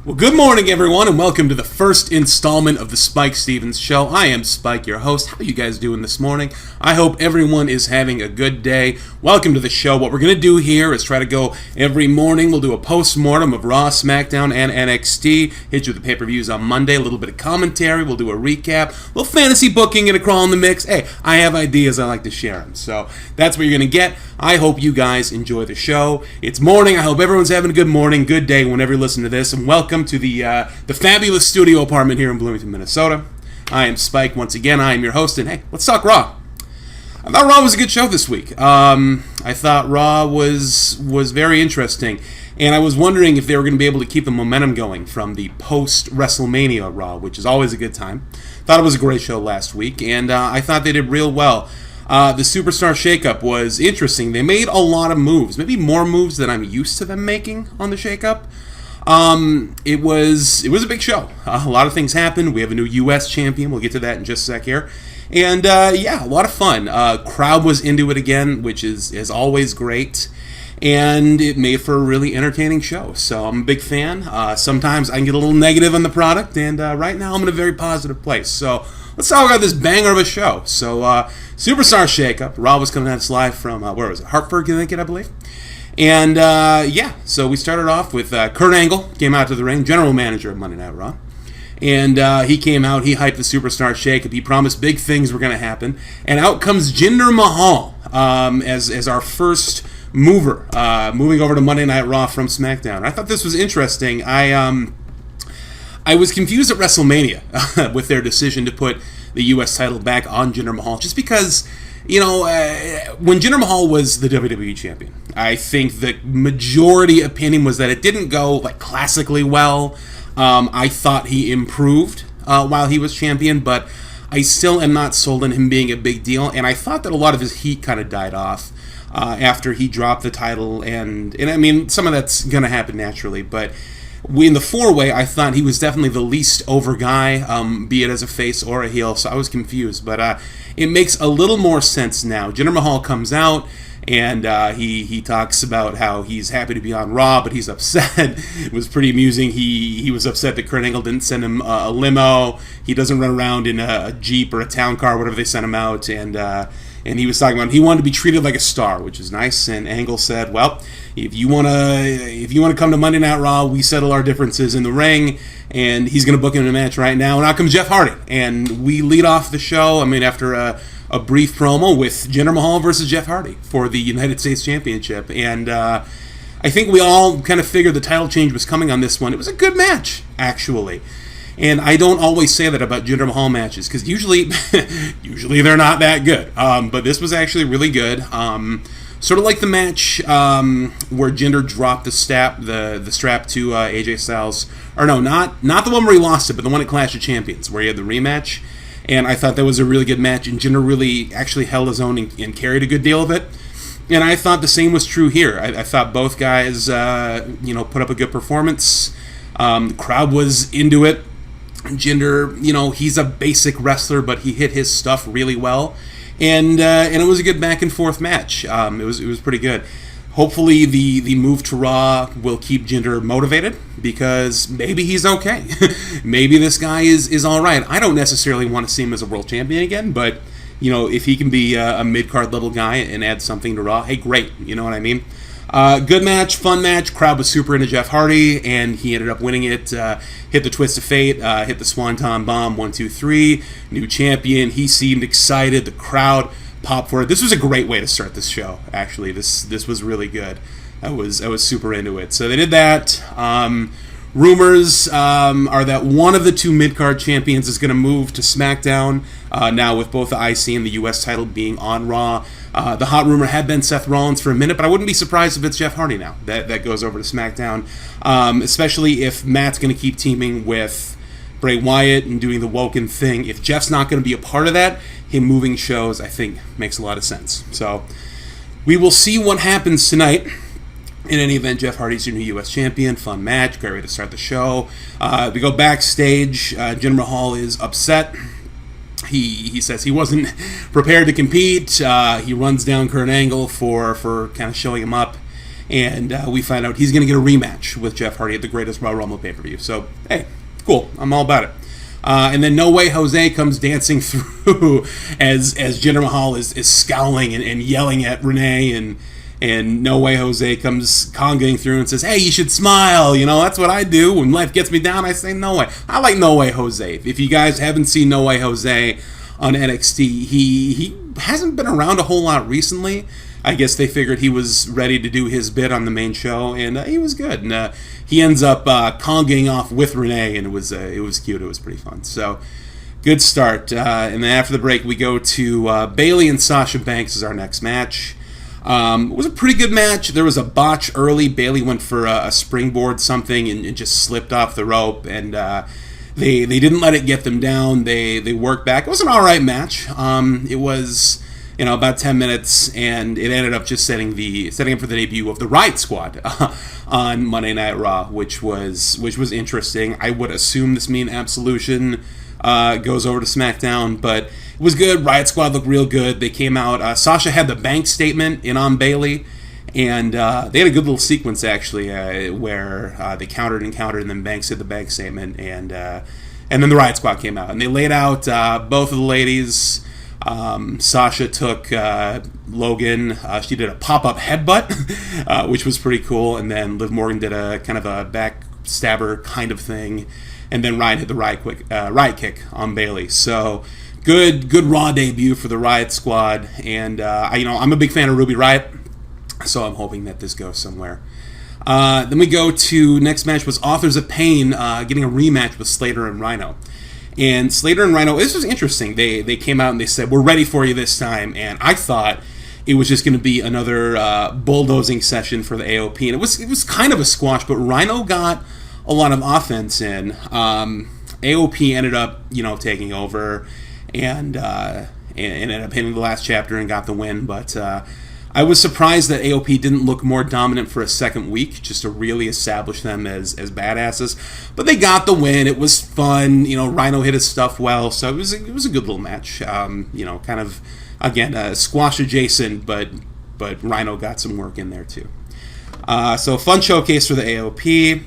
Well, good morning, everyone, and welcome to the first installment of the Spike Stevens Show. I am Spike, your host. How are you guys doing this morning? I hope everyone is having a good day. Welcome to the show. What we're going to do here is try to go every morning. We'll do a post-mortem of Raw, SmackDown, and NXT. Hit you with the pay-per-views on Monday, a little bit of commentary. We'll do a recap, a little fantasy booking, and a crawl in the mix. Hey, I have ideas. I like to share them. So that's what you're going to get. I hope you guys enjoy the show. It's morning. I hope everyone's having a good morning, good day whenever you listen to this, and welcome to the fabulous studio apartment here in Bloomington, Minnesota. I am Spike once again. I am your host, and hey, let's talk Raw. I thought Raw was a good show this week. I thought Raw was very interesting, and I was wondering if they were going to be able to keep the momentum going from the post-WrestleMania Raw, which is always a good time. Thought it was a great show last week, and I thought they did real well. The Superstar Shakeup was interesting. They made a lot of moves, maybe more moves than I'm used to them making on the Shakeup. It was a big show. A lot of things happened. We have a new U.S. champion. We'll get to that in just a sec here. And, a lot of fun. Crowd was into it again, which is always great. And it made for a really entertaining show. So I'm a big fan. Sometimes I can get a little negative on the product, and right now I'm in a very positive place. So let's talk about this banger of a show. So Superstar Shakeup. Raw was coming at us live from, where was it? Hartford, Connecticut, I believe. And, so we started off with Kurt Angle came out to the ring, general manager of Monday Night Raw. And he came out, he hyped the Superstar Shakeup, he promised big things were going to happen. And out comes Jinder Mahal as our first mover, moving over to Monday Night Raw from SmackDown. I thought this was interesting. I was confused at WrestleMania with their decision to put the U.S. title back on Jinder Mahal, just because, when Jinder Mahal was the WWE champion, I think the majority opinion was that it didn't go classically well. I thought he improved while he was champion, but I still am not sold on him being a big deal, and I thought that a lot of his heat kind of died off after he dropped the title, and I mean, some of that's going to happen naturally, but in the four-way, I thought he was definitely the least over guy, be it as a face or a heel, so I was confused, but it makes a little more sense now. Jinder Mahal comes out, and he talks about how he's happy to be on Raw, but he's upset. It was pretty amusing. He was upset that Kurt Angle didn't send him a limo. He doesn't run around in a Jeep or a town car, whatever they sent him out, and he was talking about he wanted to be treated like a star, which is nice. And Angle said, "Well, if you wanna come to Monday Night Raw, we settle our differences in the ring." And he's gonna book him in a match right now. And out comes Jeff Hardy, and we lead off the show. I mean, after a brief promo with Jinder Mahal versus Jeff Hardy for the United States Championship, and I think we all kind of figured the title change was coming on this one. It was a good match, actually. And I don't always say that about Jinder Mahal matches, because usually they're not that good. But this was actually really good. Sort of like the match where Jinder dropped the strap to AJ Styles. Or no, not the one where he lost it, but the one at Clash of Champions, where he had the rematch. And I thought that was a really good match, and Jinder really actually held his own and carried a good deal of it. And I thought the same was true here. I thought both guys, put up a good performance. The crowd was into it. Jinder, he's a basic wrestler, but he hit his stuff really well, and it was a good back and forth match. It was pretty good. Hopefully, the move to Raw will keep Jinder motivated, because maybe he's okay. Maybe this guy is all right. I don't necessarily want to see him as a world champion again, but if he can be a mid-card level guy and add something to Raw, hey, great. You know what I mean? Good match, fun match. Crowd was super into Jeff Hardy, and he ended up winning it. Hit the Twist of Fate, hit the Swanton Bomb, 1, 2, 3. New champion. He seemed excited. The crowd popped for it. This was a great way to start this show. Actually, this was really good. I was super into it. So they did that. Rumors are that one of the two mid-card champions is going to move to SmackDown now, with both the IC and the U.S. title being on Raw. The hot rumor had been Seth Rollins for a minute, but I wouldn't be surprised if it's Jeff Hardy now that goes over to SmackDown, especially if Matt's going to keep teaming with Bray Wyatt and doing the Woken thing. If Jeff's not going to be a part of that, him moving shows, I think, makes a lot of sense. So we will see what happens tonight. In any event, Jeff Hardy's your new U.S. champion. Fun match. Great way to start the show. We go backstage. Jinder Mahal is upset. He says he wasn't prepared to compete. He runs down Kurt Angle for kind of showing him up. And we find out he's going to get a rematch with Jeff Hardy at the Greatest Royal Rumble pay-per-view. So, hey, cool. I'm all about it. And then No Way Jose comes dancing through as Jinder Mahal is scowling and yelling at Renee, and No Way Jose comes congaing through and says, hey, you should smile. That's what I do. When life gets me down, I say no way. I like No Way Jose. If you guys haven't seen No Way Jose on NXT, he hasn't been around a whole lot recently. I guess they figured he was ready to do his bit on the main show, and he was good. And he ends up congaing off with Renee, and it was cute. It was pretty fun. So, good start. And then after the break, we go to Bayley and Sasha Banks as our next match. It was a pretty good match. There was a botch early. Bayley went for a springboard something and just slipped off the rope, and they didn't let it get them down. They worked back. It was an all right match. It was about 10 minutes, and it ended up just setting up for the debut of the Riot Squad on Monday Night Raw, which was interesting. I would assume this means Absolution goes over to SmackDown, but it was good. Riot Squad looked real good. They came out. Sasha had the bank statement in on Bayley, and they had a good little sequence actually where they countered, and then Banks did the bank statement, and then the Riot Squad came out, and they laid out both of the ladies. Sasha took Logan. She did a pop-up headbutt, which was pretty cool, and then Liv Morgan did a kind of a backstabber kind of thing, and then Ryan hit the Riot kick on Bayley. So good Raw debut for the Riot Squad, and I'm a big fan of Ruby Riot, so I'm hoping that this goes somewhere. Then we go to next match was Authors of Pain getting a rematch with Slater and Rhino. And Slater and Rhino, this was interesting. They came out and they said, we're ready for you this time. And I thought it was just going to be another bulldozing session for the AOP. And it was kind of a squash, but Rhino got a lot of offense in. AOP ended up, taking over and ended up hitting the last chapter and got the win. But I was surprised that AOP didn't look more dominant for a second week, just to really establish them as badasses. But they got the win. It was fun. Rhino hit his stuff well, so it was a good little match. Kind of again squash adjacent, but Rhino got some work in there too. So fun showcase for the AOP.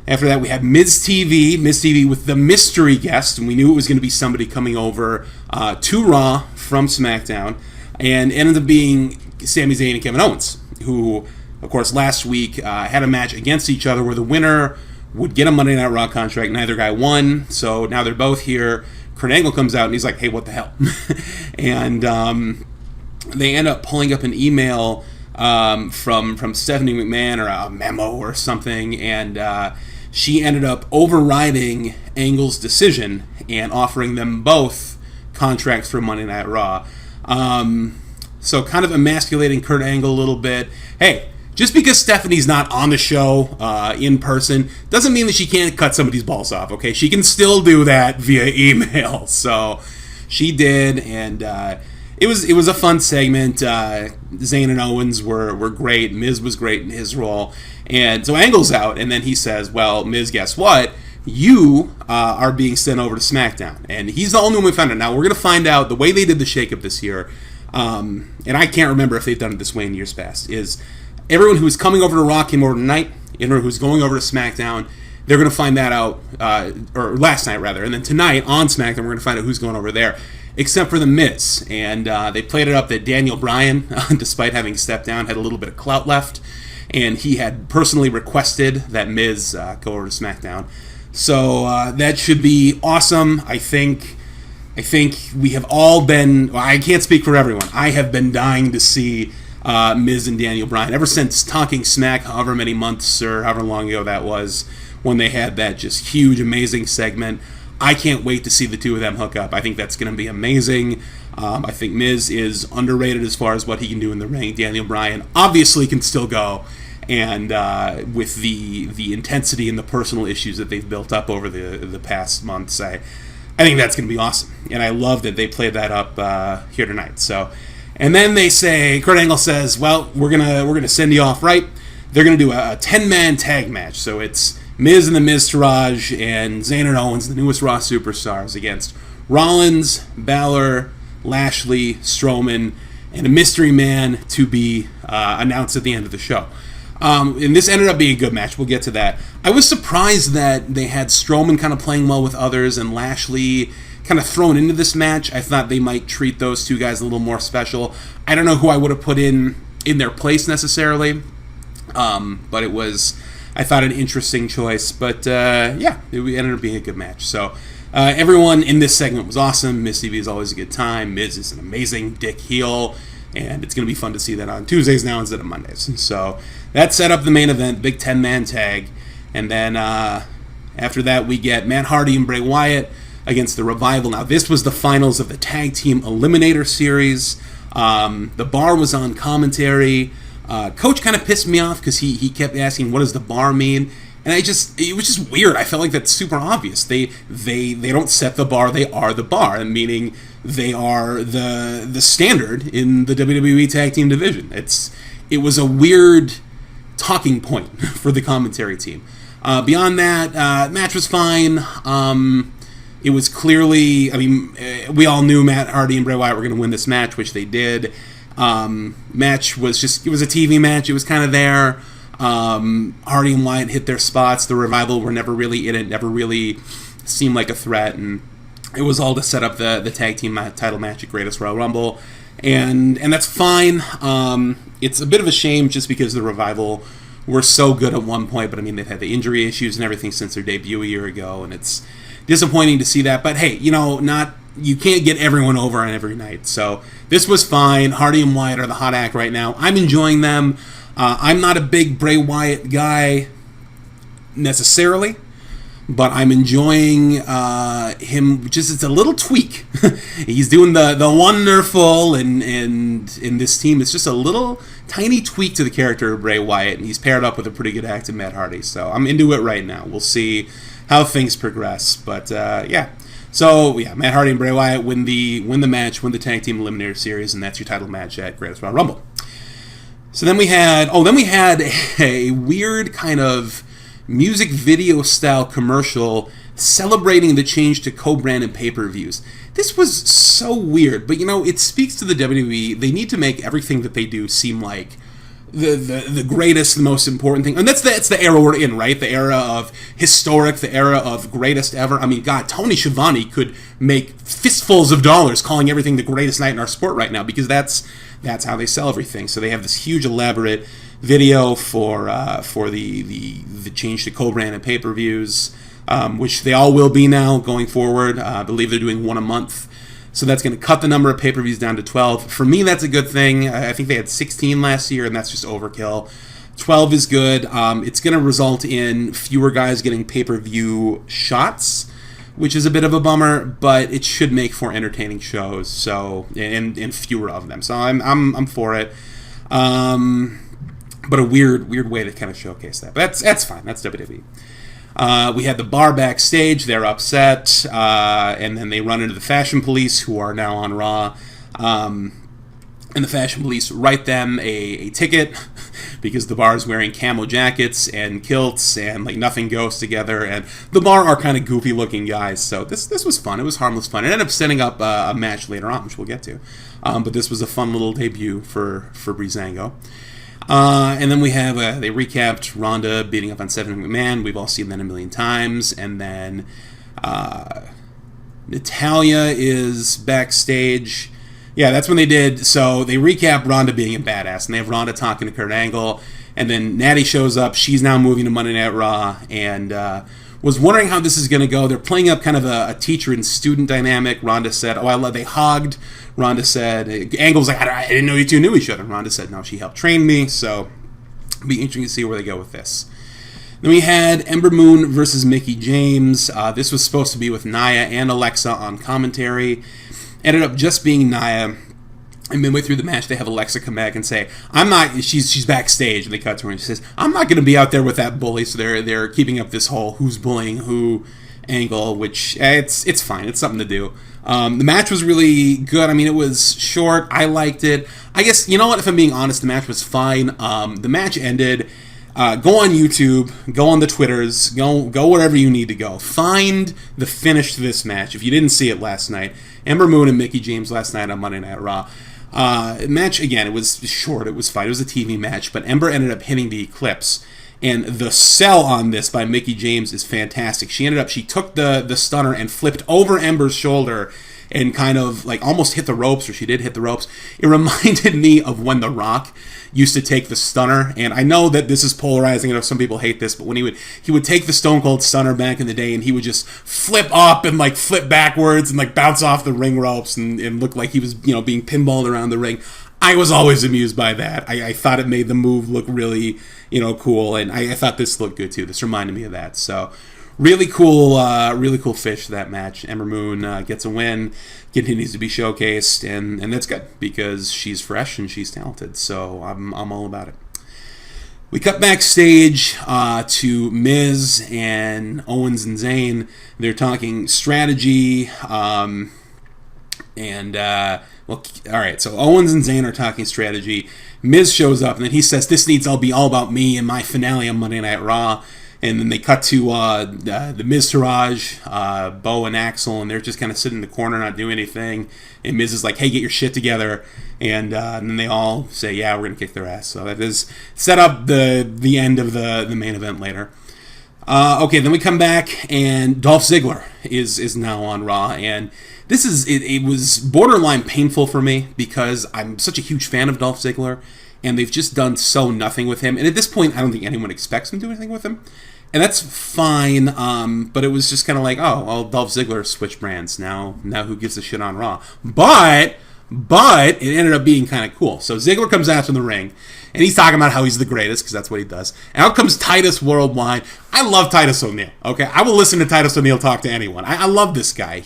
After that, we had Miz TV with the mystery guest, and we knew it was going to be somebody coming over to Raw from SmackDown, and it ended up being Sami Zayn and Kevin Owens, who, of course, last week had a match against each other where the winner would get a Monday Night Raw contract. Neither guy won, so now they're both here. Kurt Angle comes out and he's like, hey, what the hell? And they end up pulling up an email from Stephanie McMahon, or a memo or something, and she ended up overriding Angle's decision and offering them both contracts for Monday Night Raw. So kind of emasculating Kurt Angle a little bit. Hey, just because Stephanie's not on the show in person doesn't mean that she can't cut somebody's balls off, okay? She can still do that via email. So she did, and it was a fun segment. Zayn and Owens were great. Miz was great in his role. And so Angle's out, and then he says, well, Miz, guess what? You are being sent over to SmackDown. And he's the only one we found out. Now, we're going to find out the way they did the shakeup this year, and I can't remember if they've done it this way in years past, is everyone who's coming over to Raw came over tonight, everyone who's going over to SmackDown, they're going to find that out, or last night rather, and then tonight on SmackDown we're going to find out who's going over there, except for The Miz. And they played it up that Daniel Bryan, despite having stepped down, had a little bit of clout left, and he had personally requested that Miz go over to SmackDown. So that should be awesome. I think we have all been, well, I can't speak for everyone, I have been dying to see Miz and Daniel Bryan ever since Talking Smack, however many months or however long ago that was, when they had that just huge, amazing segment. I can't wait to see the two of them hook up. I think that's going to be amazing. I think Miz is underrated as far as what he can do in the ring. Daniel Bryan obviously can still go, and with the intensity and the personal issues that they've built up over the past months, I think that's going to be awesome. And I love that they played that up here tonight. So, and then they say, Kurt Angle says, well, we're gonna send you off right. They're going to do a 10-man tag match. So it's Miz and the Miztourage and Zayn and Owens, the newest Raw superstars, against Rollins, Balor, Lashley, Strowman, and a mystery man to be announced at the end of the show. And this ended up being a good match. We'll get to that. I was surprised that they had Strowman kind of playing well with others and Lashley kind of thrown into this match. I thought they might treat those two guys a little more special. I don't know who I would have put in their place necessarily, but it was, I thought, an interesting choice. But yeah, it ended up being a good match. So everyone in this segment was awesome. Miz TV is always a good time. Miz is an amazing dick heel, and it's going to be fun to see that on Tuesdays now instead of Mondays. So that set up the main event, big 10-man tag. And then after that, we get Matt Hardy and Bray Wyatt against the Revival. Now, this was the finals of the Tag Team Eliminator Series. The Bar was on commentary. Coach kind of pissed me off because he kept asking, what does the Bar mean? And it was just weird. I felt like that's super obvious. They don't set the bar, they are the bar, meaning they are the standard in the WWE Tag Team division. It was a weird talking point for the commentary team. Beyond that, match was fine. It was clearly, we all knew Matt Hardy and Bray Wyatt were going to win this match, which they did. Match was it was a TV match. It was kind of there. Hardy and Wyatt hit their spots. The Revival were never really in it, never really seemed like a threat, and it was all to set up the tag team title match at Greatest Royal Rumble, and that's fine. It's a bit of a shame just because the Revival were so good at one point, but they've had the injury issues and everything since their debut a year ago, and it's disappointing to see that. But hey, you can't get everyone over on every night, so this was fine. Hardy and Wyatt are the hot act right now. I'm enjoying them. I'm not a big Bray Wyatt guy necessarily, but I'm enjoying him. Just it's a little tweak. He's doing the wonderful, and in this team, it's just a little tiny tweak to the character of Bray Wyatt, and he's paired up with a pretty good actor, Matt Hardy. So I'm into it right now. We'll see how things progress, but yeah. So yeah, Matt Hardy and Bray Wyatt win the match, win the Tag Team Eliminator Series, and that's your title match at Greatest Royal Rumble. So then we had a weird kind of music video style commercial celebrating the change to co-branded pay-per-views. This was so weird, but it speaks to the WWE. They need to make everything that they do seem like the greatest, the most important thing. And that's the era we're in, right? The era of historic, the era of greatest ever. God, Tony Schiavone could make fistfuls of dollars calling everything the greatest night in our sport right now, because that's how they sell everything. So they have this huge, elaborate video for the change to co-branded pay-per-views, which they all will be now going forward. I believe they're doing one a month. So that's going to cut the number of pay-per-views down to 12. For me, that's a good thing. I think they had 16 last year, and that's just overkill. 12 is good. It's going to result in fewer guys getting pay-per-view shots, which is a bit of a bummer, but it should make for entertaining shows. So and fewer of them. So I'm for it. But a weird way to kind of showcase that. But that's fine. That's WWE. We had the Bar backstage. They're upset, and then they run into the Fashion Police, who are now on Raw. And the Fashion Police write them a ticket because the Bar is wearing camo jackets and kilts, and nothing goes together. And the Bar are kind of goofy looking guys, so this was fun. It was harmless fun. It ended up setting up a match later on, which we'll get to. But this was a fun little debut for Breezango. And then we have, they recapped Ronda beating up on Stephanie McMahon. We've all seen that a million times. And then Natalya is backstage. Yeah, that's when they did. So they recap Ronda being a badass. And they have Ronda talking to Kurt Angle. And then Natty shows up. She's now moving to Monday Night Raw. And was wondering how this is going to go. They're playing up kind of a teacher and student dynamic. Ronda said, they hogged. Ronda said, Angle's like, I didn't know you two knew each other. Ronda said, no, she helped train me, so it'll be interesting to see where they go with this. Then we had Ember Moon versus Mickie James. This was supposed to be with Nia and Alexa on commentary. Ended up just being Nia. And midway through the match, they have Alexa come back and say, she's backstage. And they cut to her and she says, I'm not going to be out there with that bully. So they're keeping up this whole who's bullying who angle, which it's fine. It's something to do. The match was really good. It was short. I liked it. I guess, you know what? If I'm being honest, the match was fine. The match ended. Go on YouTube. Go on the Twitters. Go wherever you need to go. Find the finish to this match. If you didn't see it last night, Ember Moon and Mickie James last night on Monday Night Raw. Match, again, it was short, it was fine, it was a TV match, but Ember ended up hitting the Eclipse. And the sell on this by Mickie James is fantastic. She took the stunner and flipped over Ember's shoulder and kind of like almost hit the ropes, or she did hit the ropes. It reminded me of when The Rock used to take the stunner, and I know that this is polarizing. I know some people hate this, but when he would take the Stone Cold Stunner back in the day, and he would just flip up and like flip backwards and like bounce off the ring ropes and look like he was being pinballed around the ring. I was always amused by that. I thought it made the move look really cool, and I thought this looked good too. This reminded me of that. So really cool fish, that match. Ember Moon gets a win, continues to be showcased, and that's good because she's fresh and she's talented. So I'm all about it. We cut backstage to Miz and Owens and Zayn. They're talking strategy, all right, so Owens and Zayn are talking strategy. Miz shows up, and then he says, "This needs to be all about me and my finale on Monday Night Raw." And then they cut to the Miz Taraj, Bo and Axel, and they're just kind of sitting in the corner, not doing anything. And Miz is like, "Hey, get your shit together." And then they all say, "Yeah, we're going to kick their ass." So that is set up the end of the main event later. Okay, then we come back, and Dolph Ziggler is now on Raw, and this is it was borderline painful for me because I'm such a huge fan of Dolph Ziggler, and they've just done so nothing with him. And at this point, I don't think anyone expects them to do anything with him, and that's fine. But it was just kind of like, oh, well, Dolph Ziggler switched brands now. Who gives a shit on Raw? But it ended up being kind of cool. So Ziggler comes out in the ring, and he's talking about how he's the greatest, because that's what he does. And out comes Titus Worldwide. I love Titus O'Neil, okay? I will listen to Titus O'Neil talk to anyone. I love this guy.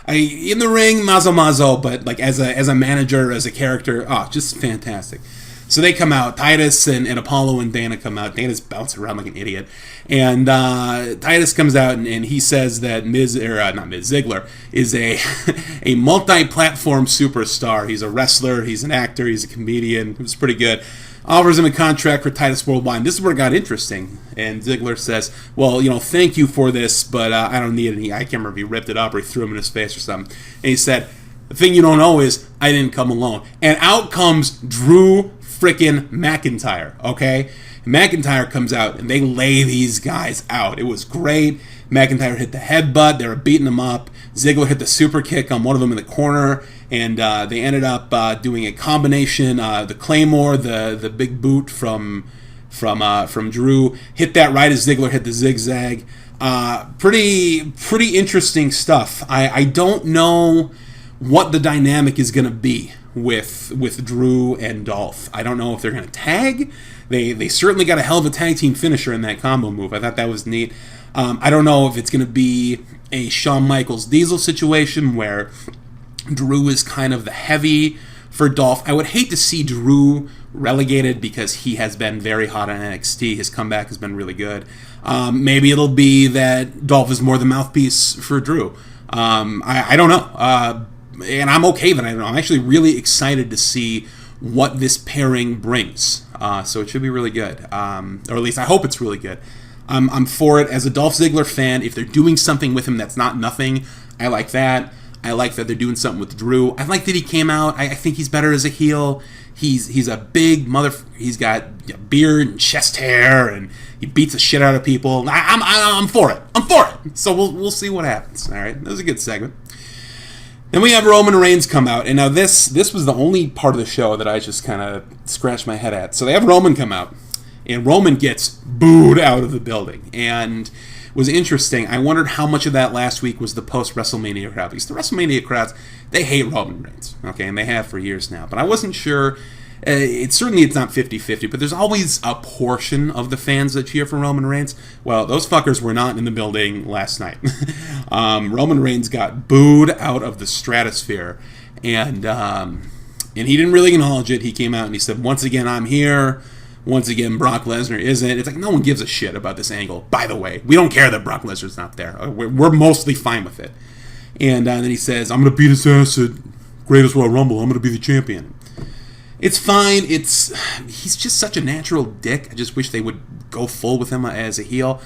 In the ring, mazo, but like as a manager, as a character, just fantastic. So they come out, Titus and Apollo and Dana come out. Dana's bouncing around like an idiot. And Titus comes out and he says that Ziggler is a multi-platform superstar. He's a wrestler, he's an actor, he's a comedian. It was pretty good. Offers him a contract for Titus Worldwide. And this is where it got interesting. And Ziggler says, well, thank you for this, but I don't need any. I can't remember if he ripped it up or he threw him in his face or something. And he said, the thing you don't know is I didn't come alone. And out comes Drew frickin' McIntyre, okay? McIntyre comes out and they lay these guys out. It was great. McIntyre hit the headbutt. They were beating him up. Ziggler hit the super kick on one of them in the corner, and they ended up doing a combination. The Claymore, the big boot from Drew, hit that right as Ziggler hit the zigzag. Pretty interesting stuff. I don't know what the dynamic is going to be with Drew and Dolph. I don't know if they're going to tag. They certainly got a hell of a tag team finisher in that combo move. I thought that was neat. I don't know if it's going to be a Shawn Michaels Diesel situation where Drew is kind of the heavy for Dolph. I would hate to see Drew relegated because he has been very hot on NXT. His comeback has been really good. Maybe it'll be that Dolph is more the mouthpiece for Drew. I don't know. And I'm okay with it. I don't know. I'm actually really excited to see what this pairing brings. So it should be really good. Or at least I hope it's really good. I'm for it. As a Dolph Ziggler fan, if they're doing something with him that's not nothing, I like that. I like that they're doing something with Drew. I like that he came out. I think he's better as a heel. He's a big mother. He's got a beard and chest hair, and he beats the shit out of people. I'm for it. I'm for it. So we'll see what happens. All right, that was a good segment. Then we have Roman Reigns come out, and now this was the only part of the show that I just kind of scratched my head at. So they have Roman come out, and Roman gets booed out of the building, and it was interesting. I wondered how much of that last week was the post-WrestleMania crowd, because the WrestleMania crowds, they hate Roman Reigns, okay, and they have for years now. But I wasn't sure. It's not 50-50, but there's always a portion of the fans that cheer for Roman Reigns. Well, those fuckers were not in the building last night. Roman Reigns got booed out of the stratosphere, and he didn't really acknowledge it. He came out and he said, "Once again, I'm here. Once again, Brock Lesnar isn't." It's like no one gives a shit about this angle. By the way, we don't care that Brock Lesnar's not there. We're mostly fine with it. And then he says, "I'm going to beat his ass at Greatest Royal Rumble. I'm going to be the champion." It's fine. He's just such a natural dick. I just wish they would go full with him as a heel.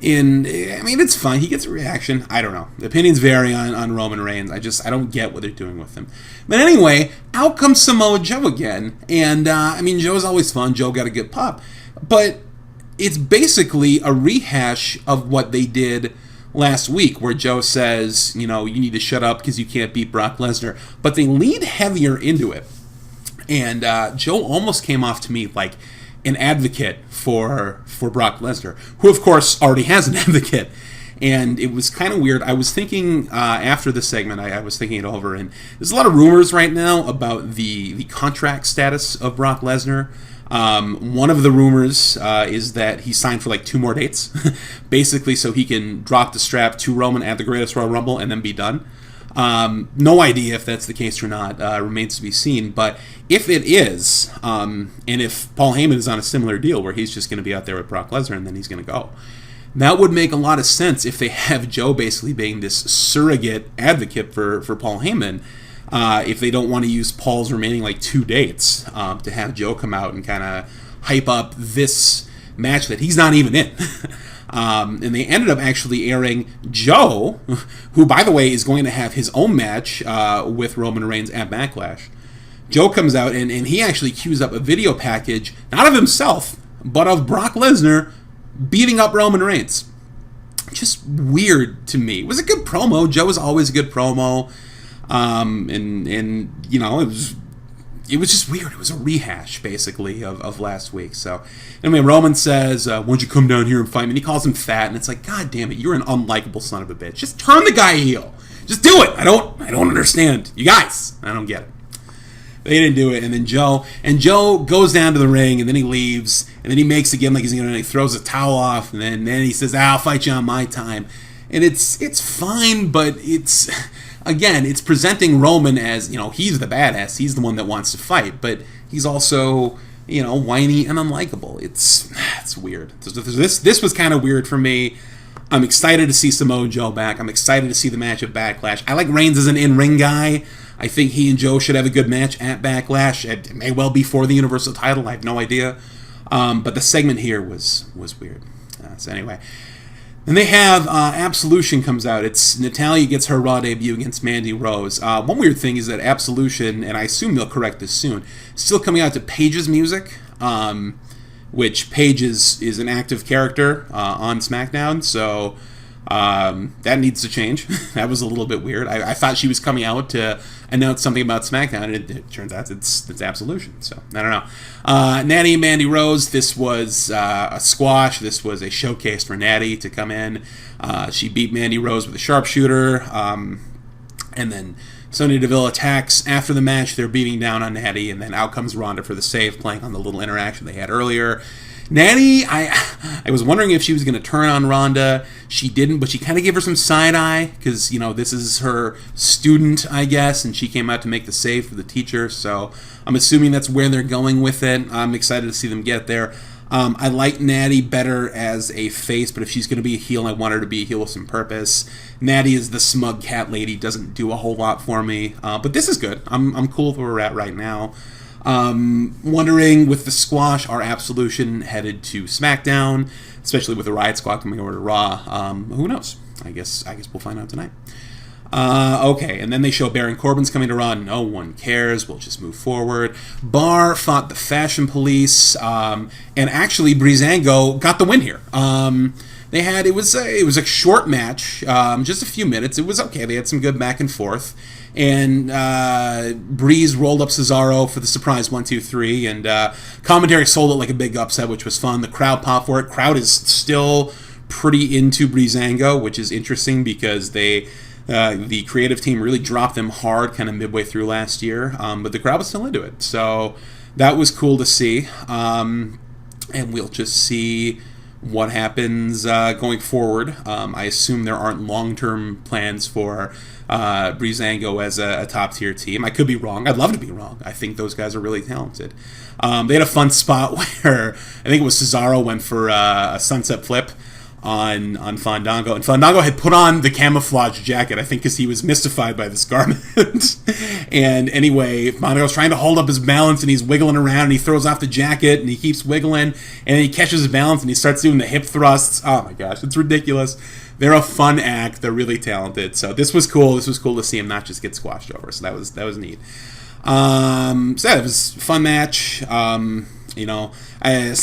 And, I mean, it's fine. He gets a reaction. I don't know. The opinions vary on Roman Reigns. I don't get what they're doing with him. But anyway, out comes Samoa Joe again. And, I mean, Joe's always fun. Joe got a good pop. But it's basically a rehash of what they did last week, where Joe says, you need to shut up because you can't beat Brock Lesnar. But they leaned heavier into it. And Joe almost came off to me like an advocate for Brock Lesnar, who of course already has an advocate. And it was kind of weird. I was thinking after the segment, I was thinking it over, and there's a lot of rumors right now about the contract status of Brock Lesnar. One of the rumors is that he signed for like 2 more dates, basically so he can drop the strap to Roman at the Greatest Royal Rumble and then be done. No idea if that's the case or not. Remains to be seen. But if it is, and if Paul Heyman is on a similar deal where he's just going to be out there with Brock Lesnar and then he's going to go, that would make a lot of sense if they have Joe basically being this surrogate advocate for Paul Heyman. If they don't want to use Paul's remaining like 2 dates to have Joe come out and kind of hype up this match that he's not even in. And they ended up actually airing Joe, who, by the way, is going to have his own match with Roman Reigns at Backlash. Joe comes out, and he actually cues up a video package, not of himself, but of Brock Lesnar beating up Roman Reigns. Just weird to me. It was a good promo. Joe is always a good promo. It was just weird. It was a rehash, basically, of last week. So, anyway, Roman says, why don't you come down here and fight me? And he calls him fat, and it's like, God damn it, you're an unlikable son of a bitch. Just turn the guy heel. Just do it. I don't understand. You guys, I don't get it. They didn't do it, and then Joe goes down to the ring, and then he leaves, and then he makes again like he throws a towel off, and then he says, I'll fight you on my time. And it's fine, but it's... Again, it's presenting Roman as, he's the badass. He's the one that wants to fight. But he's also, whiny and unlikable. It's weird. This was kind of weird for me. I'm excited to see Samoa Joe back. I'm excited to see the match at Backlash. I like Reigns as an in-ring guy. I think he and Joe should have a good match at Backlash. It may well be for the Universal title. I have no idea. But the segment here was weird. So anyway... And they have Absolution comes out. It's Natalya gets her Raw debut against Mandy Rose. One weird thing is that Absolution, and I assume they'll correct this soon, is still coming out to Paige's music, which Paige is an active character on SmackDown, so that needs to change. That was a little bit weird. I thought she was coming out to announce something about SmackDown, and it turns out it's Absolution. So, I don't know. Natty and Mandy Rose, this was a squash. This was a showcase for Natty to come in. She beat Mandy Rose with a sharpshooter, and then Sonya Deville attacks after the match. They're beating down on Natty, and then out comes Ronda for the save, playing on the little interaction they had earlier. Natty, I was wondering if she was going to turn on Ronda. She didn't, but she kind of gave her some side-eye because, this is her student, I guess, and she came out to make the save for the teacher, so I'm assuming that's where they're going with it. I'm excited to see them get there. I like Natty better as a face, but if she's going to be a heel, I want her to be a heel with some purpose. Natty is the smug cat lady, doesn't do a whole lot for me, but this is good. I'm cool with where we're at right now. Wondering with the squash, are Absolution headed to SmackDown, especially with the Riot Squad coming over to Raw? Who knows? I guess we'll find out tonight. Okay, and then they show Baron Corbin's coming to Raw. No one cares. We'll just move forward. Bar fought the Fashion Police, and actually Breezango got the win here. It was a short match, just a few minutes. It was okay. They had some good back and forth. And Breeze rolled up Cesaro for the surprise 1-2-3, and commentary sold it like a big upset, which was fun. The crowd popped for it. Crowd is still pretty into Breezango, which is interesting because the creative team really dropped them hard kind of midway through last year, but the crowd was still into it. So that was cool to see, and we'll just see what happens going forward. I assume there aren't long-term plans for Breezango as a top-tier team. I could be wrong. I'd love to be wrong. I think those guys are really talented. They had a fun spot where I think it was Cesaro went for a sunset flip on Fandango, and Fandango had put on the camouflage jacket, I think, because he was mystified by this garment. And anyway, Fandango's trying to hold up his balance, and he's wiggling around, and he throws off the jacket, and he keeps wiggling, and then he catches his balance, and he starts doing the hip thrusts. Oh my gosh, it's ridiculous. They're a fun act. They're really talented. So this was cool. This was cool to see him not just get squashed over. So that was neat. So yeah, it was a fun match. Some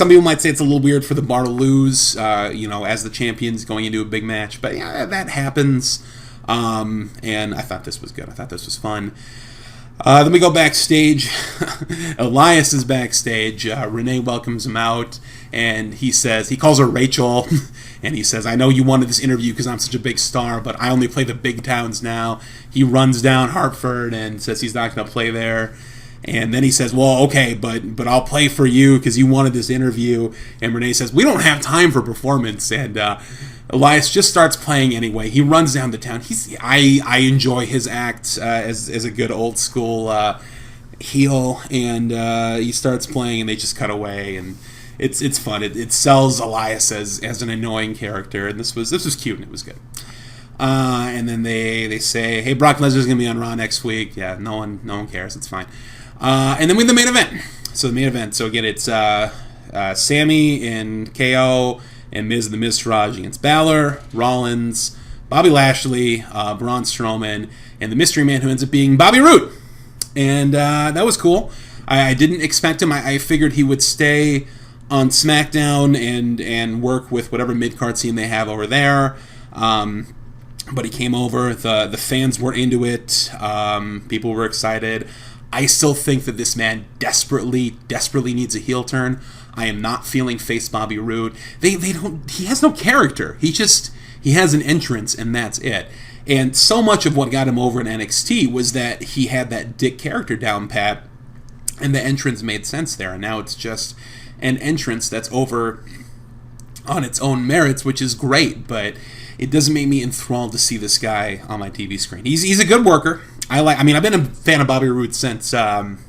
people might say it's a little weird for the Bar to lose, as the champions going into a big match, but yeah, that happens. And I thought this was good. I thought this was fun. Then we go backstage. Elias is backstage. Renee welcomes him out, and he calls her Rachel, and he says, I know you wanted this interview because I'm such a big star, but I only play the big towns now. He runs down Hartford and says he's not going to play there. And then he says, well, okay, but I'll play for you because you wanted this interview. And Renee says, we don't have time for performance. And Elias just starts playing anyway. He runs down the town. I enjoy his act as a good old school heel. And he starts playing, and they just cut away. And it's fun. It sells Elias as an annoying character. And this was cute, and it was good. And then they say, hey, Brock Lesnar's going to be on Raw next week. Yeah, no one cares. It's fine. And then we have the main event. So again, it's Sammy and KO and Miz and the Miztourage against Balor, Rollins, Bobby Lashley, Braun Strowman, and the mystery man who ends up being Bobby Roode. And that was cool. I didn't expect him. I figured he would stay on SmackDown and work with whatever mid-card team they have over there. But he came over. The fans were into it. People were excited. I still think that this man desperately needs a heel turn. I am not feeling face Bobby Roode. He has no character. He has an entrance, and that's it. And so much of what got him over in NXT was that he had that dick character down pat, and the entrance made sense there. And now it's just an entrance that's over on its own merits, which is great, but it doesn't make me enthralled to see this guy on my TV screen. He's a good worker. I've been a fan of Bobby Roode since TNA,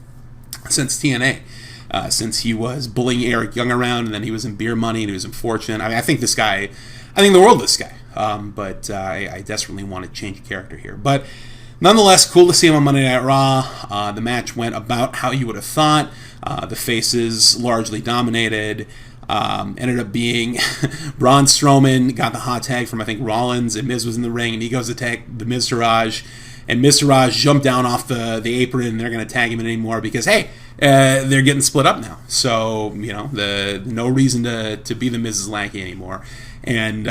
since he was bullying Eric Young around, and then he was in Beer Money, and he was in Fortune. I think the world of this guy. But I desperately want to change character here. But nonetheless, cool to see him on Monday Night Raw. The match went about how you would have thought. The faces largely dominated. Ended up being Braun Strowman got the hot tag from, I think, Rollins, and Miz was in the ring, and he goes to tag the Miztourage, and Miztourage jumped down off the apron, and they're going to tag him in anymore because, hey, they're getting split up now. So, no reason to be the Miz's lackey anymore. And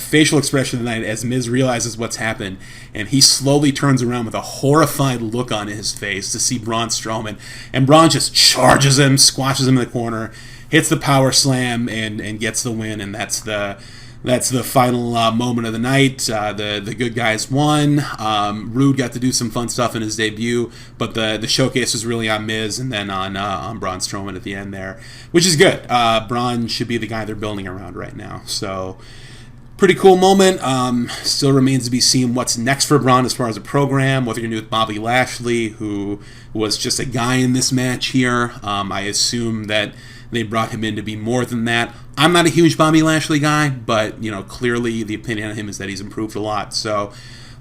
facial expression tonight as Miz realizes what's happened, and he slowly turns around with a horrified look on his face to see Braun Strowman, and Braun just charges him, squashes him in the corner, hits the power slam, and gets the win, and that's the final moment of the night. The good guys won. Rude got to do some fun stuff in his debut, but the showcase was really on Miz and then on Braun Strowman at the end there, which is good. Braun should be the guy they're building around right now. So, pretty cool moment. Still remains to be seen what's next for Braun as far as a program, what they're going to do with Bobby Lashley, who was just a guy in this match here. I assume that they brought him in to be more than that. I'm not a huge Bobby Lashley guy, but clearly the opinion on him is that he's improved a lot. So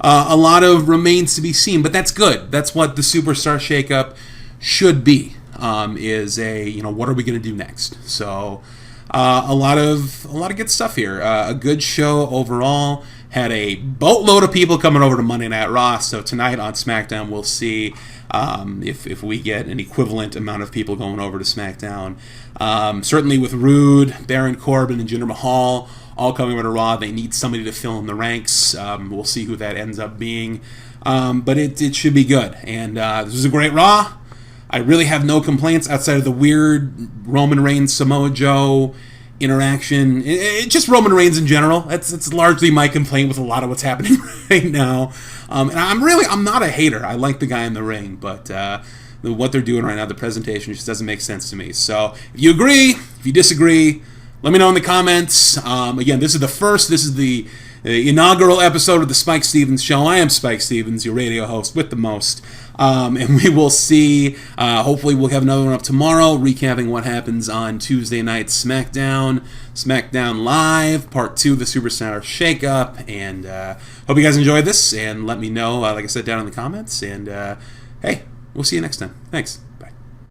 a lot of remains to be seen, but that's good. That's what the superstar shakeup should be. Is a what are we going to do next? So a lot of good stuff here. A good show overall. Had a boatload of people coming over to Monday Night Raw. So tonight on SmackDown we'll see if we get an equivalent amount of people going over to SmackDown. Certainly with Rude, Baron Corbin, and Jinder Mahal all coming over to Raw, they need somebody to fill in the ranks. We'll see who that ends up being. But it should be good. And this was a great Raw. I really have no complaints outside of the weird Roman Reigns, Samoa Joe interaction. Just Roman Reigns in general. That's largely my complaint with a lot of what's happening right now. And I'm not a hater. I like the guy in the ring, but what they're doing right now, the presentation just doesn't make sense to me. So if you agree, if you disagree, let me know in the comments. Again, this is the the inaugural episode of the Spike Stevens Show. I am Spike Stevens, your radio host with the most. And we will see, hopefully we'll have another one up tomorrow, recapping what happens on Tuesday night SmackDown Live, Part 2, the Superstar Shakeup. And hope you guys enjoyed this, and let me know, like I said, down in the comments. And hey, we'll see you next time. Thanks.